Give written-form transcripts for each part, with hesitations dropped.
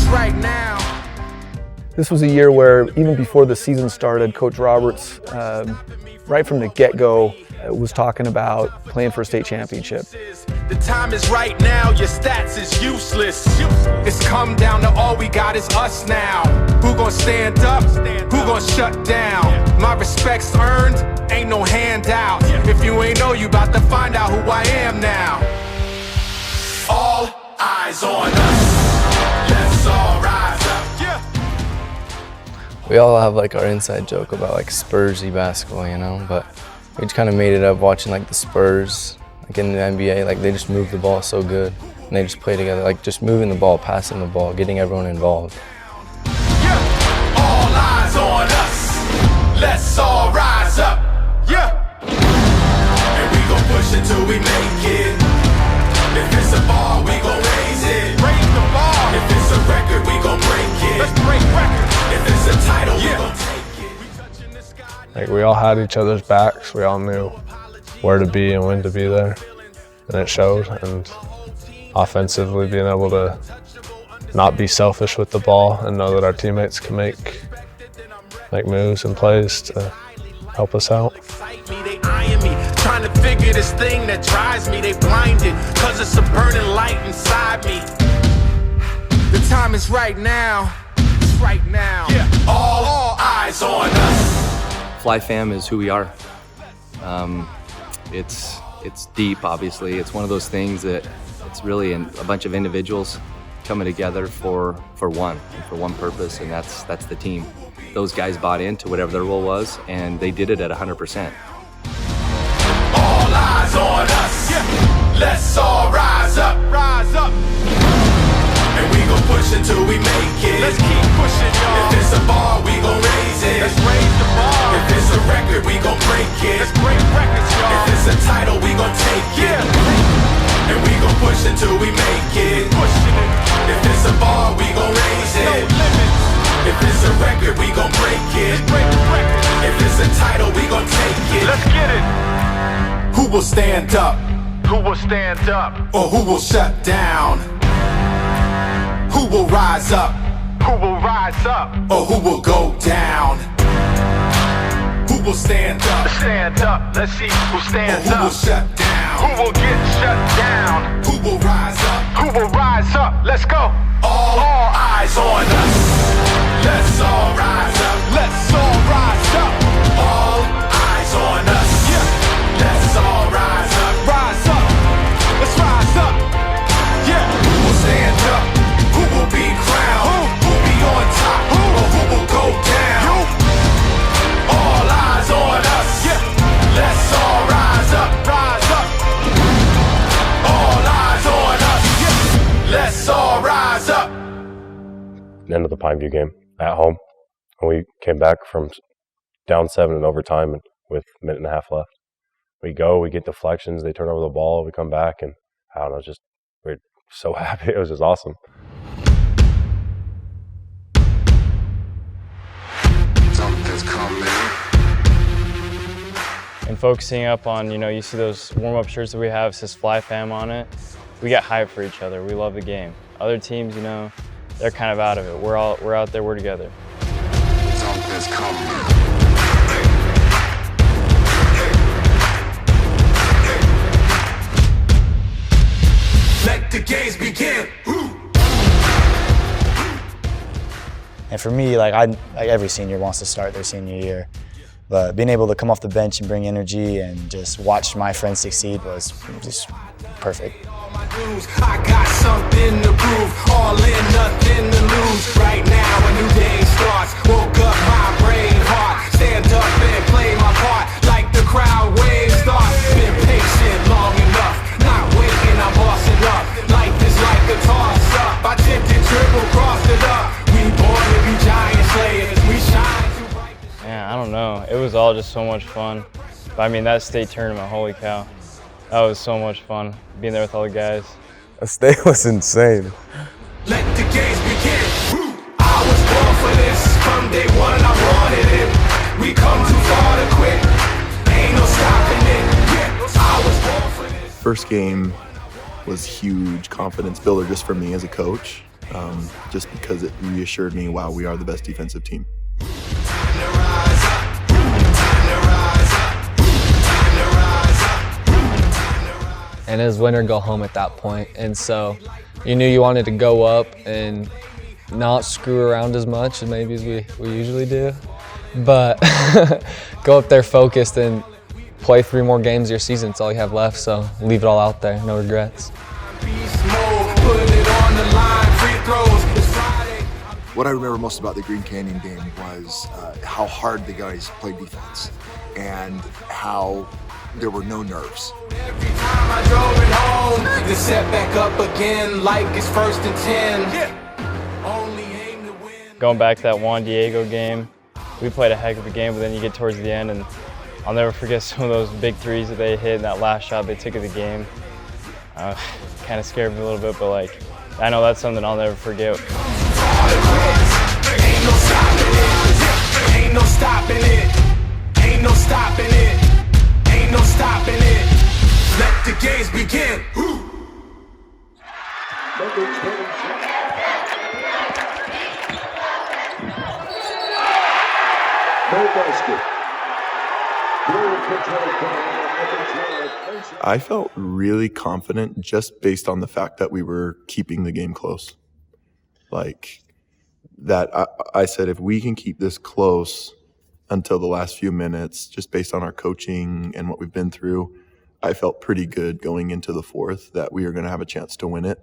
right now. This was a year where, even before the season started, Coach Roberts, right from the get-go, was talking about playing for a state championship. The time is right now, your stats is useless. It's come down to all we got is us now. Who gonna stand up? Who gonna shut down? My respect's earned, ain't no handout. If you ain't know, you about to find out who I am now. All eyes on us. Let's all rise up. We all have like our inside joke about like Spursy basketball, you know, but we just kind of made it up watching like the Spurs, like in the NBA, like they just move the ball so good and they just play together, like just moving the ball, passing the ball, getting everyone involved. Yeah, all eyes on us. Let's all rise up. Yeah, and we gon' push until we make it. If it's a ball, we gon' raise it. Raise the ball. If it's a record, we gon' break it. Let's break records. If it's a title, we gon' take it. Like we all had each other's backs. We all knew where to be and when to be there, and it showed. And offensively, being able to not be selfish with the ball and know that our teammates can make moves and plays to help us out. They eyeing me, trying to figure this thing that drives me. They blinded, cause it's a burning light inside me. The time is right now. It's right now. Yeah, all eyes on us. Fly Fam is who we are. It's deep, obviously. It's one of those things that it's really a bunch of individuals coming together for one purpose, and that's the team. Those guys bought into whatever their role was, and they did it at 100%. All eyes on us. Yeah. Let's all rise up. Rise up. And we gon' push until we make it. Let's keep pushing, y'all. If it's a ball, we gon' raise it. Let's raise the bar. If it's a record, we gon' break it. Let's break records, y'all. If it's a title, we gon' take it. And we gon' push until we make it. Pushing it. If it's a ball, we gon' raise it. No limits. If it's a record, we gon' break it. Let's break the record. If it's a title, we gon' take it. Let's get it. Who will stand up? Who will stand up? Or who will shut down? Who will rise up? Who will rise up? Or who will go down? Who will stand up? Stand up. Let's see who stands up. Who will shut down? Who will get shut down? Who will rise up? Who will rise up? Let's go. All eyes on us. Let's all rise up. Let's all rise up. All eyes on us. Yeah. Let's all rise up. Rise up. Let's rise up. Yeah. Who will stand up? Who will be crowned? Who will be on top? Or who will go down? All eyes on us. Yeah. Let's all rise up. Rise up. All eyes on us. Yeah. Let's all rise up. End of the Pineview game at home, and we came back from down 7 in overtime and with a minute and a half left. We get deflections, they turn over the ball, we come back, and I don't know, we're so happy. It was just awesome. Something's coming. And focusing up on, you see those warm-up shirts that we have, it says Fly Fam on it. We get hyped for each other. We love the game. Other teams, they're kind of out of it. We're out there, we're together. Something's coming. Let the games begin. And for me, every senior wants to start their senior year, but being able to come off the bench and bring energy and just watch my friends succeed was just perfect. I got something to prove, all in, nothing to lose. Right now a new day starts, woke up my brave heart. Stand up and play my part, like the crowd waves start. Been patient long enough, not waiting, I'm bossing up. Life is like a toss up, I tipped it, triple crossed it up. We born to be giant slayers, we shine too bright. Man, I don't know, it was all just so much fun. But I mean, that state tournament, holy cow. That was so much fun, being there with all the guys. That state was insane. Let the games begin. I was born for this. From day one I wanted it. We come too far to quit. Ain't no stopping it. Yeah, I was born for this. First game was huge confidence builder just for me as a coach. just because it reassured me, wow, we are the best defensive team. And it was win or go home at that point. And so you knew you wanted to go up and not screw around as much as maybe as we usually do. But go up there focused and play 3 more games of your season. It's all you have left, so leave it all out there, no regrets. What I remember most about the Green Canyon game was how hard the guys played defense and how there were no nerves. Every time I drove it home, to set back up again like it's 1st and 10. Only aim to win. Going back to that Juan Diego game, we played a heck of a game, but then you get towards the end, and I'll never forget some of those big threes that they hit in that last shot they took of the game. Kind of scared me a little bit, but like, I know that's something I'll never forget. Ain't no stopping it. Ain't no stopping it. Ain't no stopping it. Ain't no stopping it. Let the games begin. I felt really confident just based on the fact that we were keeping the game close. Like that, I said, if we can keep this close until the last few minutes, just based on our coaching and what we've been through, I felt pretty good going into the 4th that we were going to have a chance to win it.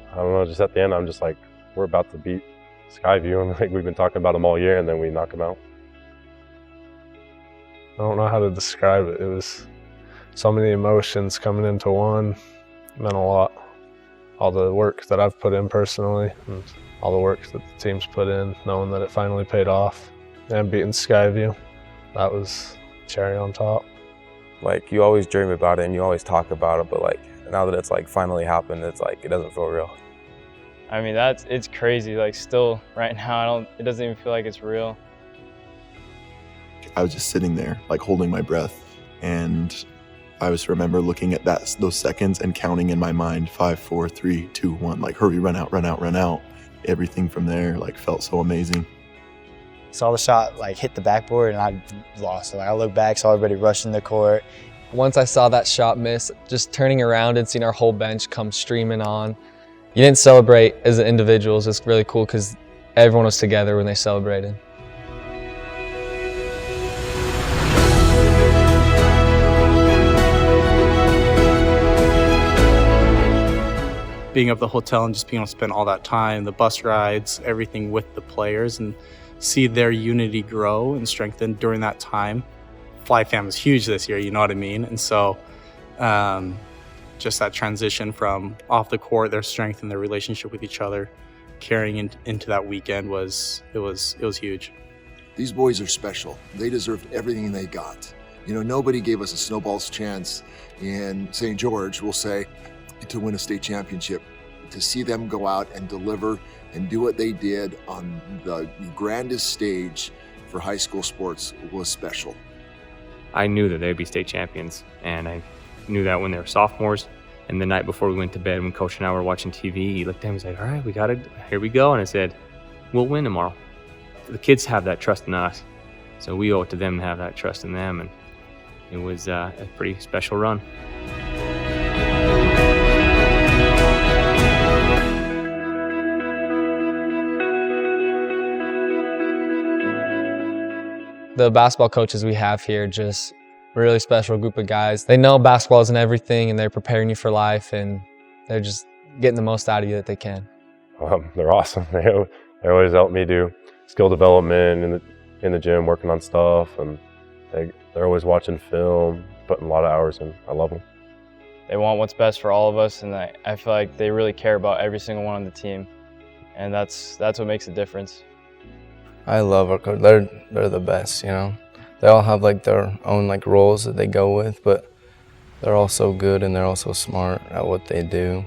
I don't know, just at the end, I'm just like, we're about to beat Skyview, and like we've been talking about them all year, and then we knock them out. I don't know how to describe it. It was so many emotions coming into one. It meant a lot. All the work that I've put in personally, and all the work that the team's put in, knowing that it finally paid off, and beating Skyview, that was cherry on top. Like, you always dream about it and you always talk about it, but like, now that it's like finally happened, it's like, it doesn't feel real. I mean, it's crazy. Like, still right now, it doesn't even feel like it's real. I was just sitting there, like holding my breath, and I just remember looking at those seconds and counting in my mind 5, 4, 3, 2, 1. Like, hurry, run out, run out, run out. Everything from there like felt so amazing. Saw the shot like hit the backboard and I lost it. Like, I looked back, saw everybody rushing the court. Once I saw that shot miss, just turning around and seeing our whole bench come streaming on. You didn't celebrate as individuals. It's really cool because everyone was together when they celebrated. Being up at the hotel and just being able to spend all that time, the bus rides, everything with the players, and see their unity grow and strengthen during that time. Fly Fam is huge this year, you know what I mean? And so just that transition from off the court, their strength and their relationship with each other, carrying into that weekend was huge. These boys are special. They deserved everything they got. You know, nobody gave us a snowball's chance in St. George, we'll say, to win a state championship. To see them go out and deliver and do what they did on the grandest stage for high school sports was special. I knew that they'd be state champions, and I knew that when they were sophomores. And the night before we went to bed, when Coach and I were watching TV, he looked at me and was like, all right, we got it, here we go. And I said, we'll win tomorrow. The kids have that trust in us, so we owe it to them to have that trust in them. And it was a pretty special run. The basketball coaches we have here, just a really special group of guys. They know basketball isn't everything, and they're preparing you for life, and they're just getting the most out of you that they can. They're awesome. They always help me do skill development in the gym, working on stuff, and they're always watching film, putting a lot of hours in. I love them. They want what's best for all of us, and I feel like they really care about every single one on the team, and that's what makes a difference. I love our coach. They're the best, you know. they all have like their own like roles that they go with, but they're all so good and they're all so smart at what they do.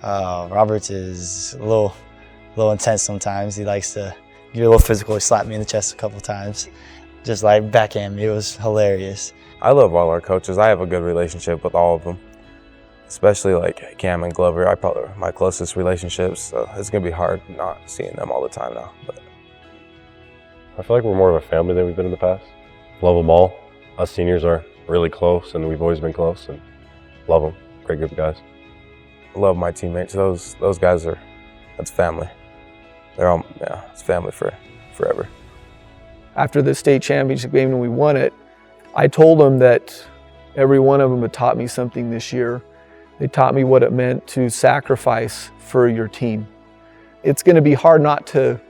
Roberts is a little intense sometimes. He likes to get a little physical. He slapped me in the chest a couple times, just like backhand me. It was hilarious. I love all our coaches. I have a good relationship with all of them, especially like Cam and Glover. I probably my closest relationships, so it's gonna be hard not seeing them all the time now. But I feel like we're more of a family than we've been in the past. Love them all. Us seniors are really close, and we've always been close, and love them. Great group of guys. I love my teammates. Those guys that's family. They're all, yeah, it's family forever. After the state championship game and we won it, I told them that every one of them had taught me something this year. They taught me what it meant to sacrifice for your team. It's going to be hard not to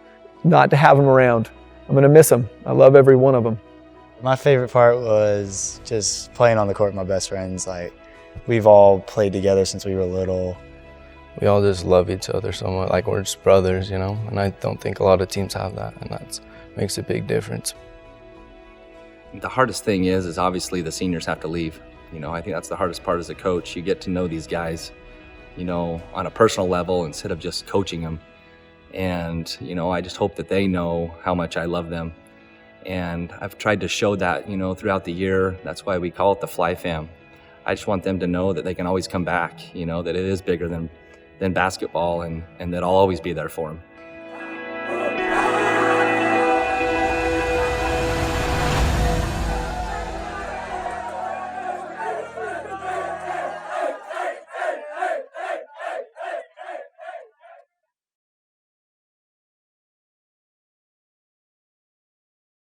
have them around. I'm going to miss them. I love every one of them. My favorite part was just playing on the court with my best friends. Like, we've all played together since we were little. We all just love each other so much, like we're just brothers, you know? And I don't think a lot of teams have that, and that makes a big difference. The hardest thing is obviously the seniors have to leave. You know, I think that's the hardest part as a coach. You get to know these guys, you know, on a personal level instead of just coaching them. And, you know, I just hope that they know how much I love them. And I've tried to show that, you know, throughout the year. That's why we call it the Fly Fam. I just want them to know that they can always come back, you know, that it is bigger than basketball, and that I'll always be there for them.